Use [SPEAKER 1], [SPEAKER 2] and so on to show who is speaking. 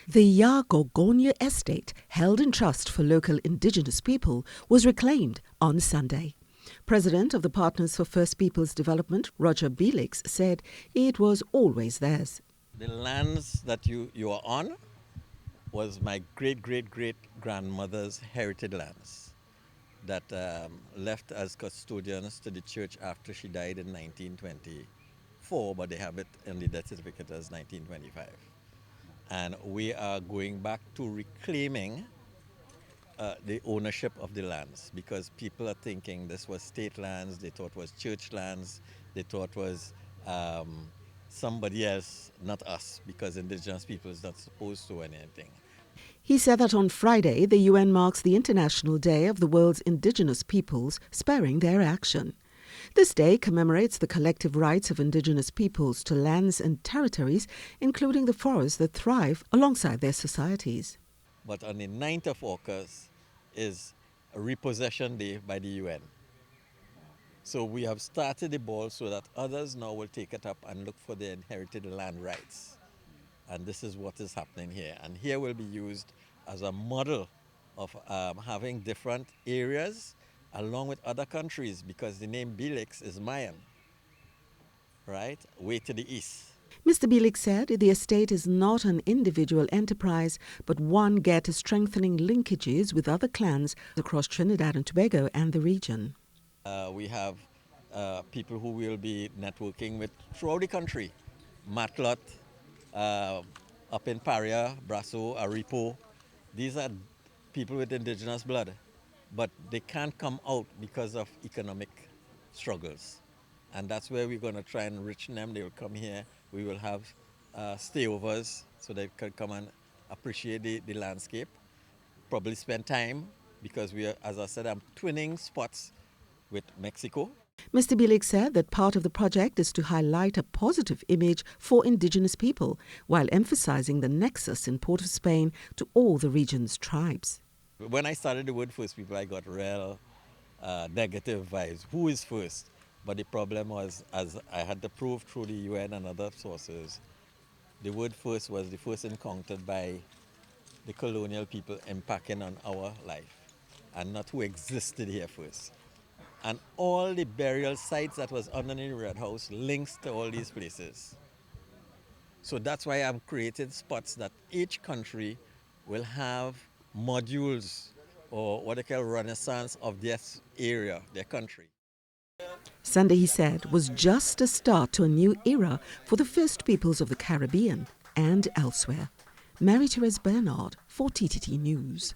[SPEAKER 1] The Yargorgonia estate, held in trust for local indigenous people, was reclaimed on Sunday. President of the Partners for First Peoples Development, Roger Belix, said it was always theirs.
[SPEAKER 2] The lands that you are on was my great-great-great-grandmother's heritage lands that left as custodians to the church after she died in 1924, but they have it in the death certificate as 1925. And we are going back to reclaiming the ownership of the lands, because people are thinking this was state lands, they thought was church lands, they thought was somebody else, not us, because indigenous people is not supposed to own anything.
[SPEAKER 1] He said that on Friday, the UN marks the International Day of the World's Indigenous Peoples, spurring their action. This day commemorates the collective rights of indigenous peoples to lands and territories, including the forests that thrive alongside their societies.
[SPEAKER 2] But on the 9th of August is a repossession day by the UN. So we have started the ball so that others now will take it up and look for their inherited land rights. And this is what is happening here. And here will be used as a model of having different areas along with other countries, because the name Belix is Mayan, right, way to the east.
[SPEAKER 1] Mr. Belix said the estate is not an individual enterprise, but one geared to strengthening linkages with other clans across Trinidad and Tobago and the region.
[SPEAKER 2] We have people who will be networking with throughout the country. Matlot, up in Paria, Brasso, Aripo. These are people with indigenous blood, but they can't come out because of economic struggles. And that's where we're going to try and enrich them. They will come here. We will have stayovers so they can come and appreciate the landscape, probably spend time, because we are, as I said, I'm twinning spots with Mexico.
[SPEAKER 1] Mr. Belix said that part of the project is to highlight a positive image for indigenous people, while emphasizing the nexus in Port of Spain to all the region's tribes.
[SPEAKER 2] When I started the word First People, I got real negative vibes. Who is first? But the problem was, as I had to prove through the UN and other sources, the word first was the first encountered by the colonial people impacting on our life, and not who existed here first. And all the burial sites that was underneath the Red House links to all these places. So that's why I'm creating spots that each country will have modules, or what they call renaissance of their area, their country.
[SPEAKER 1] Sunday, he said, was just a start to a new era for the First Peoples of the Caribbean and elsewhere. Mary Therese Bernard for TTT News.